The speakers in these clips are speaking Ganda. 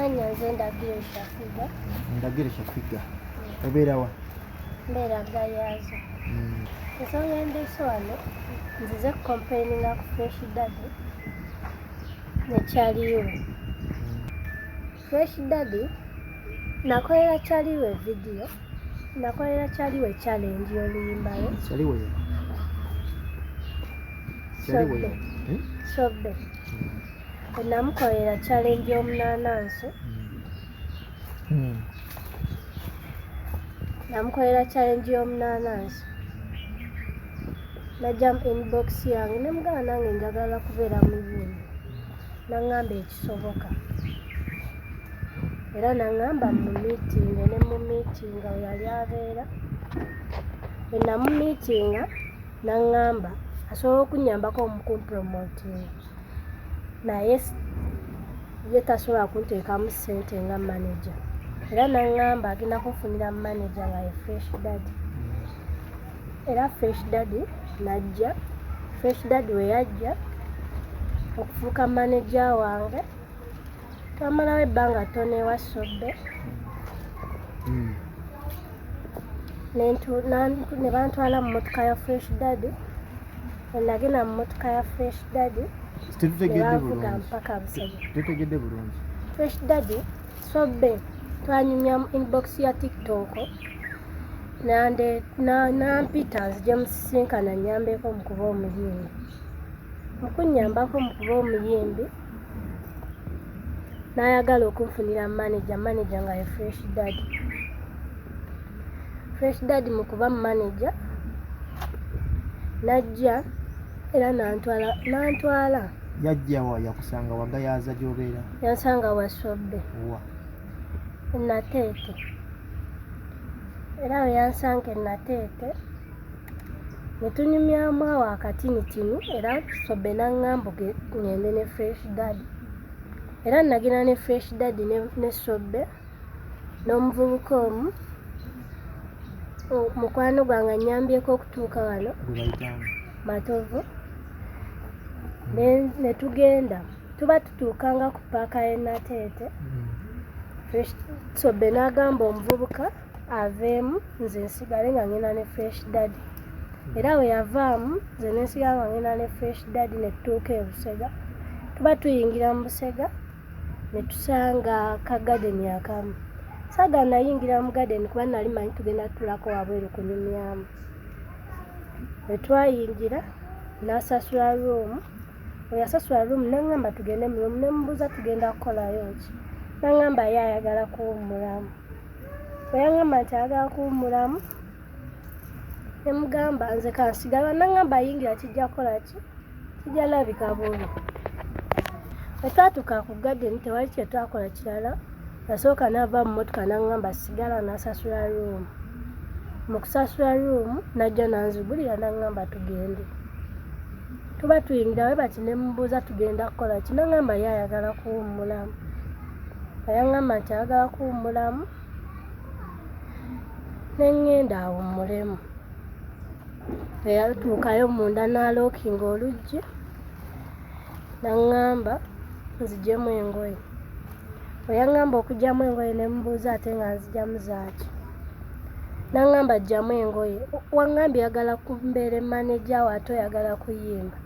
Amannya nze Ndagirisha Figa. Ndagirisha Figa. Obeera wa? Mbeera Gayaza. Ensonga endeese wano nzize complaininga ku Fresh Daddy ne Kyaliwe. Fresh Daddy nakolera Kyaliwe video, nakolera Kyaliwe challenge y'oluyimbayo. Kyaliwe Sobbe. Namukolera challenge y'omunanansi. Namukolera challenge y'omunanansi. Najja mu inbox yange ne mugamba nange njagala kubeera mu bino. Naŋŋamba ekisoboka. Era naŋŋamba mu meeting ne mu meeting we yali abeera. Bwe namumiitinga naŋŋamba asobola okunnyambako mu kumpromotinga. Naye ye tasobola kunteekamu ssente nga manager. Era naŋŋamba agenda kunfunira manager nga ye Fresh Daddy. Era Fresh Daddy najja. Fresh Daddy we yajja okufuuka manager wange. Twamalawo ebbanga ttono ewa Sobbe. Ne bantwala mu mmotoka ya Fresh Daddy. Bwe nagenda mu mmotoka ya Fresh Daddy ne banvuga mpaka Busege. Tutegedde bulungi. Fresh Daddy Sobbe twanyumya mu inbox ya TikTok nampita nzije musisinkana nnyambeko mu kuba omuyimbi. Mu kunnyambako mu kuba omuyimbi n'ayagala okunfunira manager nga ye Fresh Daddy. Fresh Daddy mu kuba manager najja era nantwala. Yajja wa yakusanga wa Gayaza gy'obeera? Yansanga wa Sobbe. Wa? Nateete. Era we yansanga nateete ne tunyumyamu awo akatinitini era Sobbe n'aŋŋamba ngende ne Fresh Daddy. Era nagenda ne Fresh Daddy ne Sobbe n'omuvubuka omu mukwano gwange annyambyeko okutuuka wano Matovu. Ne tugenda tuba tutuukanga ku paaka y'e Nateete. Sobbe n'agamba omuvubuka aveemu nze nsigale nga ngenda ne Fresh Daddy. Era we yavaamu nze ne nsigala nga ngenda ne Fresh Daddy ne tutuuka e Busega. Tuba tuyingira mu Busega ne tusanga ka garden akamu. Saga nayingira mu garden kuba nali manyi tugenda tulako wabweru kunyumyamu. Bwe twayingira n'asasula room. Bwe yasasula room n'aŋŋamba tugende mu room ne mubuuza tugenda kukolayo ki. N'aŋŋamba ye ayagala kuwummulamu. Bwe yaŋŋamba nti ayagala kuwummulamu ne mugamba nze kansigala. N'aŋŋamba ayingira kijja kukola ki? Kijja labika bubi. Bwe twatuuka ku garden tewali kye twakola kirala. Yasooka n'ava mu mmotoka n'aŋŋamba sigala n'asasula room. Mu kusasula room najja nanzigulira n'aŋŋamba tugende. Tuba tuyingira we bati ne mubuuza tugenda kukola ki. N'aŋŋamba ye ayagala kuwummulamu. Bwe yaŋŋamba nti ayagala kuwummulamu ne ŋŋenda awummulemu. Bwe yatuukayo munda n'alookinga oluggi n'aŋŋamba nziggyemu engoye. Bwe yaŋŋamba okuggyamu engoye ne mubuuza ate nga nzigyamu zaaki. N'aŋŋamba ggyamu engoye. Waŋŋambye yagala kumbeera manager we ate oyagala kuyimba.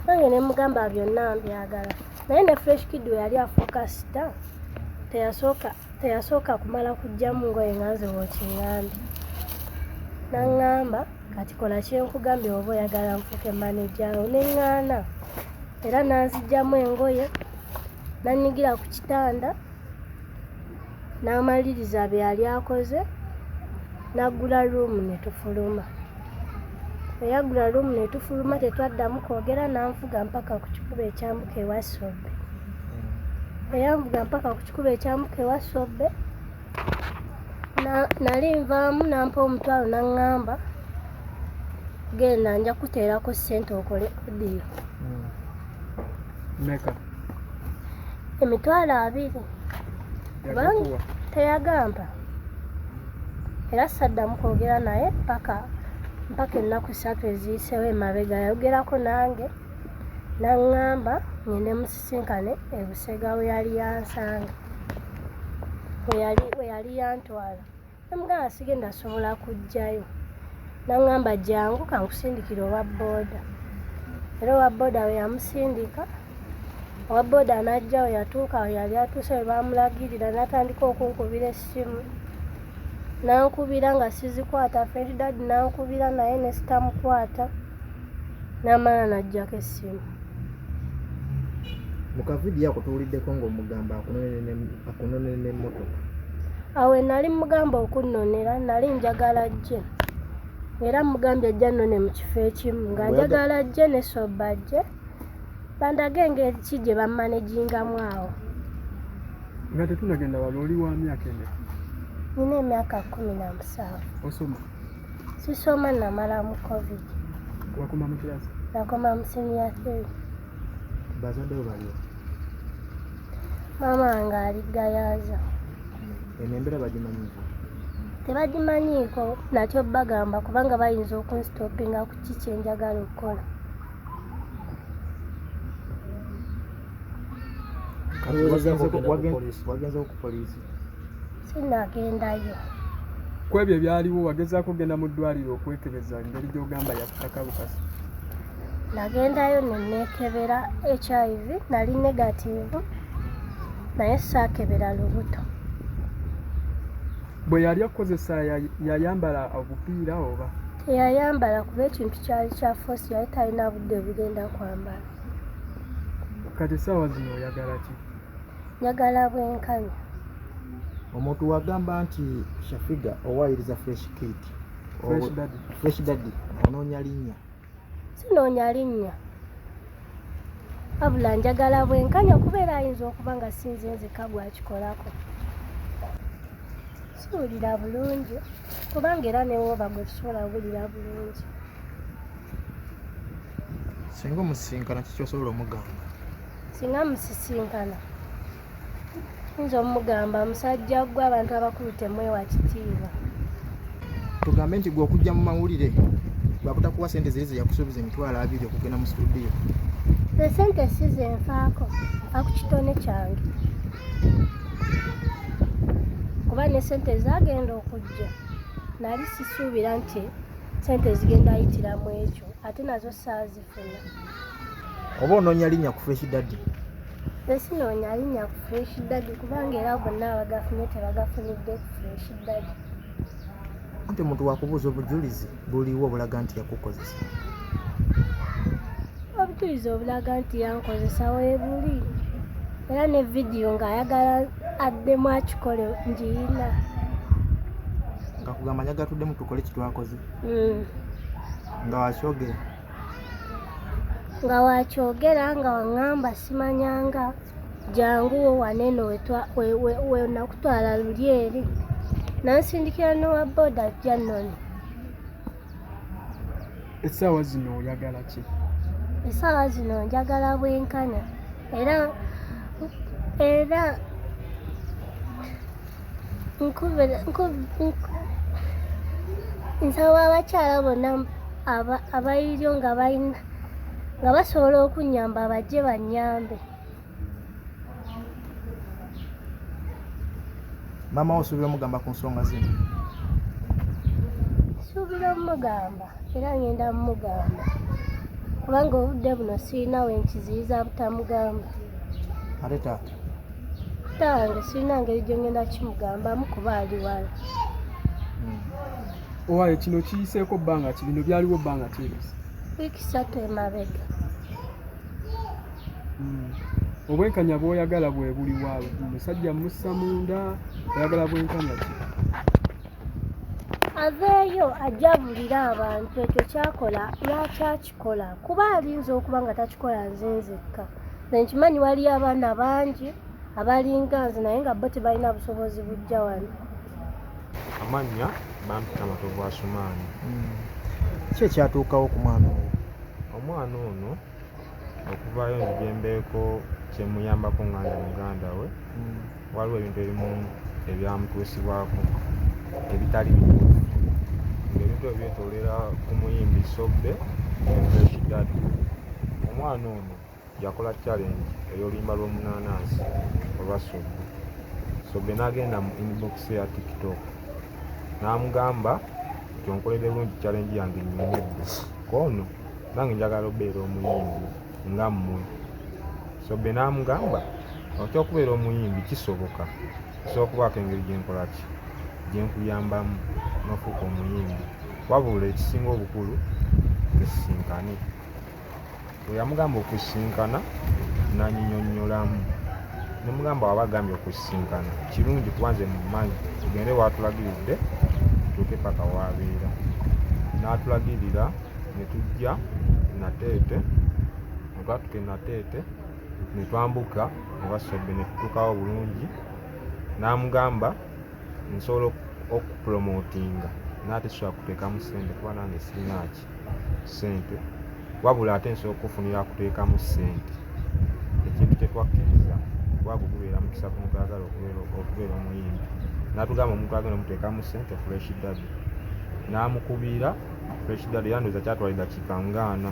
Nange ne mugamba byonna mbyagala. Naye ne Fresh Kid we yali afuuka sita teyasooka kumala kuggyamu ngoye nga nze wookingambye. N'aŋŋamba kati kola kyenkugambye oba oyagala nfuuke manager wo. Ne ŋŋaana. Era n'anziggyamu engoye n'annyigira ku kitanda n'amaliriza bye yali akoze n'aggula room ne tufuluma. Bwe yaggula room ne tufuluma tetwaddamu kwogera n'anvuga mpaka ku kikubo ekyambuka ewa Sobbe. Bwe yanvuga mpaka ku kikubo ekyambuka ewa Sobbe nali nvaamu n'ampa omutwalo n'aŋŋamba genda nja kuteerako ssente okole audio. Meka? Emitwalo 2. Teyagamba. Era saddamu kwogera naye paka mpaka ennaku 3 eziyiseewo emabega yayogerako nange n'aŋŋamba ngende musisinkane e Busega we yali yansanga we yali yantwala namugamba sigenda asobola kujjayo n'aŋŋamba jangu kankusindikira owa booda era owa booda we yamusindika owa booda n'ajja we yatuuka we yali atuuse we baamulagirira n'atandika okunkubira essimu n'ankubira nga sizikwata Fresh Daddy n'ankubira naye ne sitamukwata n'amala n'ajjako essimu. Mu kavidiyo ako tuwuliddeko ng'omugamba akunonere n'emmotoka. Awe nali mugamba okunnonera nali njagala ajje era mugambye ajja nnone mu kifo ekimu nga njagala ajje ne soba ajje bandage engeri ki gye bammanagingamu awo. Nga tetunagenda wali oli wa myaka emeka? Nina emyaka 17. Osoma? Sisoma namala mu COVID. Wakoma mu kirasi? Nakoma mu senior 3. Bazadde bo baliwo? Maama wange ali Gayaza. Embeera bagimanyiiko? Tebagimanyiiko nakyo bagamba kubanga bayinza okunsitopinga ku ki kye njagala okukola. Wagenze ku poliisi? Sinagendayo. Ku ebyo ebyaliwo wagezaako okugenda mu ddwaliro okwekebeza engeri gy'ogamba yakutaka bukasi? Nagendayo ne neekebera HIV nali negative naye saakebera lubuto. Bwe yali akozesa yayambala obupiira oba? Teyayambala kuba ekintu kyali kya force yali talina budde bugenda kwambala. Kati essaawa zino oyagala ki? Njagala bwenkanya. Omuntu wagamba nti Shafiga owayiriza Fresh Kid. Fresh Daddy onoonya linnya? Sinoonya linnya wabula njagala bwenkanya kubeera ayinza okuba nga sinze nzeka gwakikolako. Siwulira bulungi kubanga era newoba gwe tusobola wulira bulungi. Singa omusisinkana kiki osobola omugamba? Singa musisinkana nze omugamba musajja gwe abantu abakulu temwewa kitiibwa. Tugambe nti gwe okujja mu mawulire bakutakuwa sente ziri ze yakusuubiza $200 okugenda mu studio. Sente si ze nfaako nfa ku kitone kyange kuba ne sente zaagenda okujja nali sisuubira nti sente zigenda yitiramu ekyo ate nazo saazifuna. Oba onoonya linnya ku Fresh Daddy? Sinoonya linnya ku Fresh Daddy kubanga era bonna abagafunye tebagafunidde ku Fresh Daddy. Ante omuntu wakubuuza obujulizi buliwo obulaga nti yakukozesa? Obujulizi obulaga nti yankozesa weebuli era ne vidiyo ng'ayagala addemu akikole ngiyina. Nga kugamba njagala tuddemu tukole kitwakoze? Nga wakyogera? Nga wakyogera nga waŋŋamba simanyanga jangu waneeno we nakutwala luli eri nansindikira n'owa booda ajja nnoni. Essaawa zino oyagala ki? Essaawa zino njagala bwenkanya era nsaba abakyala bonna abayiryo nga balina nga basobola okunnyamba bajje bannyambe. Maama wo osuubira omugamba ku nsonga zino? Suubira omugamba era ngenda mugamba kubanga obudde buno sirina we nkiziyiza butamugamba. Ate taata? Tange sirina ngeri gye ngenda kimugambamu kuba ali wala. Owaaye kino kiyiseeko bbanga ki? Bino byaliwo bbanga kyebisa? Wiiki 3 emabega. Obwenkanya bw'oyagala bwe buli waawe? Musajja mussa munda oyagala bwenkanya ki? Aveeyo ajabulira abantu ekyo kyakola lwaki akikola kuba alinza okuba nga takikola nze nzekka. Nkimanyi waliyo abaana bangi abalinga nze naye nga bo tebalina busobozi bujja wano. Amannya bampita Matovu Asumaani. Ki ekyatuukawo ku mwana oyo? Omwana ono okuvaayo nze bye mbeeko kyemuyambako ng'anja muganda we waliwo ebintu ebimu ebyamutuusibwako ebitali bituufu ebintu ebyetoolera ku muyimbi Sobbe Fresh Daddy. Omwana ono yakola challenge ey'oluyimba lw'omunaanansi olwa Sobbe. Sobbe n'agenda mu inbox ya TikTok n'amugamba nti onkoledde bulungi challenge yange nnyumidde kono nange njagala obeera omuyimbi nga mmwe. Sobbe n'amugamba okyokubeera omuyimbi kisoboka, kisobola okubaako engeri gyenkolaki gyenkuyambamu n'ofuuka omuyimbi, wabula ekisinga obukulu tusisinkane. Bwe yamugamba okusisinkana n'anyinyonnyolamu, nemugamba waba agambye okusisinkana kirungi kuba nze mumanyi tugende waatulagiridde tutuuke paka waabeera. N'atulagirira ne tujja Nateete, ne twatuuka e Nateete ne twambuka ewa Sobbe ne tutuukawo bulungi. N'amugamba nsobola okupromotinga n'ate sobola kuteekamu ssente kuba nange sirinaaki ssente, wabula ate nsobola okufunira kuteekamu ssente. Ekintu kye twakkiriza kuba gubeera mukisa ku muntu ayagala okubeera omuyimbi. N'atugamba omuntu agenda omuteekamu ssente Fresh Daddy. N'amukubira Fresh Daddy yandooza kyatwala eddakiika 40.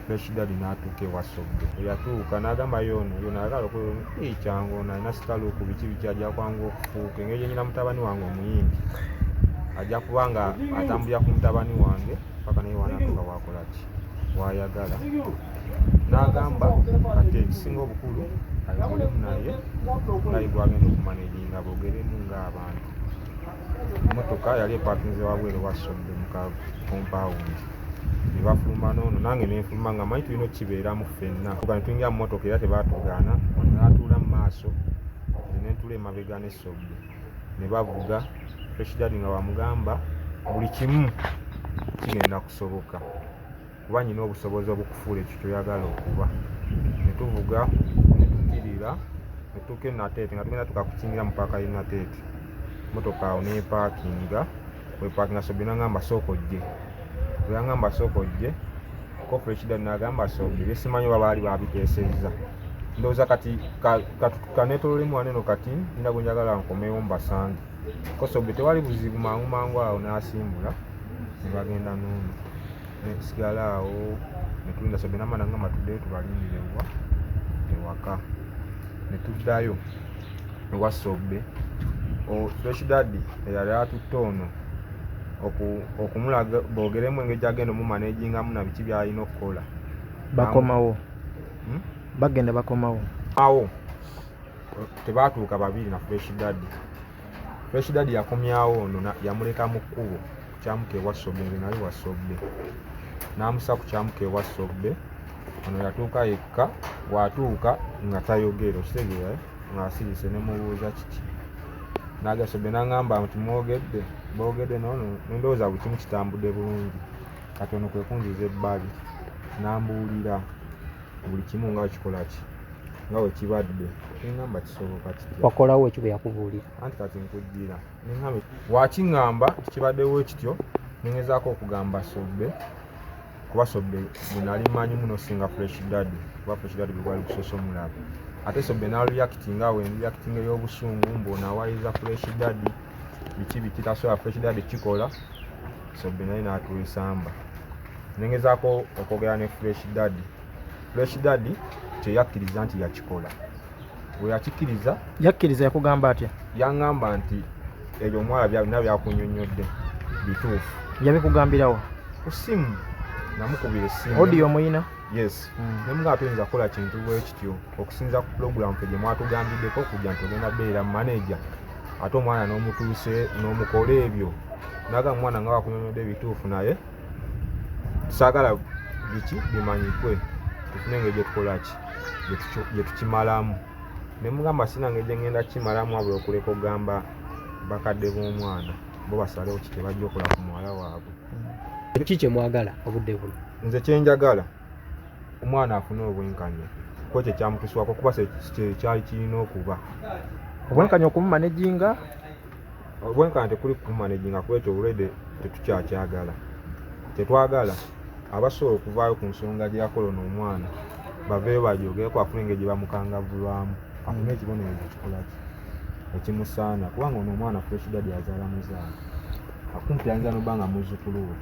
Fresh Daddy n'atuuka ewa Sobbe. Eyatuuka n'agamba yono ayagala okubeera kyangu ono alina sitaluuku biki ajja kwangu okufuuka. Engeri gyenyina mutabani wange omuyimbi ajja kuba nga atambulira ku mutabani wange paka naye wanaatuuka wakola ki wayagala. N'agamba kati ekisinga obukulu ayogeremu naye gwagenda okumanaginga boogeremu ng'abantu. Emmotoka yali epaakinze wabweru wa Sobbe mu kompawundi. Ne bafuluma n'ono nange ne nfuluma nga manyi tulina okukibeeramu ffenna. Ne tuyingira mu mmotoka era tebaatugaana, n'atuula mu maaso ne ntuula emabega ne Sobbe. Ne bavuga Fresh Daddy nga bamugamba buli kimu kigenda kusoboka kuba nyina obusobozi obukufuula ekyo kyoyagala okuba. Ne tuvuga ne tukkirira ne tutuuka e Nateete nga tugenda tukakukingira mu paaka y'e Nateete. Mmotoka awo n'epaakinga, bw'epaakinga Sobbe n'agamba sooka ojje. Bwe yangamba sooka ojje ko Fresh Daddy n'agamba Sobbe bye simanyi oba baali babiteesezza. Ndowooza kati kaneetoololemu wano eno kati nina gwe njagala nkomewo mbasange. Ko Sobbe tewali buzibu mangu awo n'asimbula ne bagenda n'ono. Ne tusigala awo ne tulinda Sobbe n'amala ngamba tuddeyo tubalindire ewaka. Ne tuddayo ewa Sobbe. Fresh Daddy eyali atutte ono okumulaga boogeremu engeri gy'agenda omumanagingamu na biki by'alina okukola. Bakomawo bagenda bakomawo awo tebaatuuka babiri na Fresh Daddy. Fresh Daddy yakomyawo ono yamuleka mu kkubo kyamuka ewa Sobbe, nze nali wa Sobbe. N'amusa ku kyamuka ewa Sobbe. Ono yatuuka yekka, bw'atuuka nga tayogera okitegeera nga asirise ne mubuuza kiki. N'agamba Sobbe n'angamba nti boogedde n'ono ndowooza buli kimu kitambudde bulungi. Kati ono kwe kunziza ebbali n'ambuulira buli kimu nga kikola ki nga bwe kibadde. Neŋŋamba kisoboka kitya. Wakolawo ekyo bwe yakubuulira. Anti kati nkujjira. Neŋŋamba wakiŋŋamba kibaddewo ekityo neŋŋezaako okugamba Sobbe kuba Sobbe bwe nali mmanyi muno singa Fresh Daddy kuba Fresh Daddy bwe gwali kusosomulaba. Ate Sobbe n'aluyakitinga awo enluyakitinga ey'obusungu mb'onawaliza Fresh Daddy biki tasobola Fresh Daddy kikola. Sobbe naye n'atwesamba. Neŋŋezaako okwogera ne Fresh Daddy. Fresh Daddy kyeyakkiriza nti yakikola. Bwe yakikkiriza yakugamba atya? Yaŋŋamba nti ebyo omuwala byalina byakunnyonnyodde bituufu. Yabikugambirawo ku ssimu? Namukubira essimu. Audio muyina? Yes. Nemugamba tuyinza kukola kintu bwe kityo okusinza ku pulogulamu gye mwatugambiddeko okujja nti ogenda beera manager ate omwana n'omutuuse n'omukola ebyo. N'agamba omwana nga wakunnyonnyodde bituufu naye saagala biki bimanyikwe tufune engeri gye tukola ki gye tukimalamu. Ne mugamba sina ngeri gye ngenda kukimalamu wabula okuleka okugamba bakadde b'omwana bo basalewo kiki bajja okola ku muwala waabwe. Ki kye mwagala obudde buno? Nze kye njagala omwana afune obwenkanya kuba kye kyamutuswako kuba kyali kirina okuba. Obwenkanya okumumanaginga? Obwenkanya tekuli kumumanaginga kuba ekyo olwedde tetukyakyagala. Tetwagala abasobola okuvaayo ku nsonga gye yakola n'omwana baveeyo bagyogereko afune engeri gye bamukangavulwamu afune ekibonerezo kikola ki ekimusaana kubanga ono omwana Fresh Daddy azaala muzaala. akumpi ayinza noba nga muzzukulu we.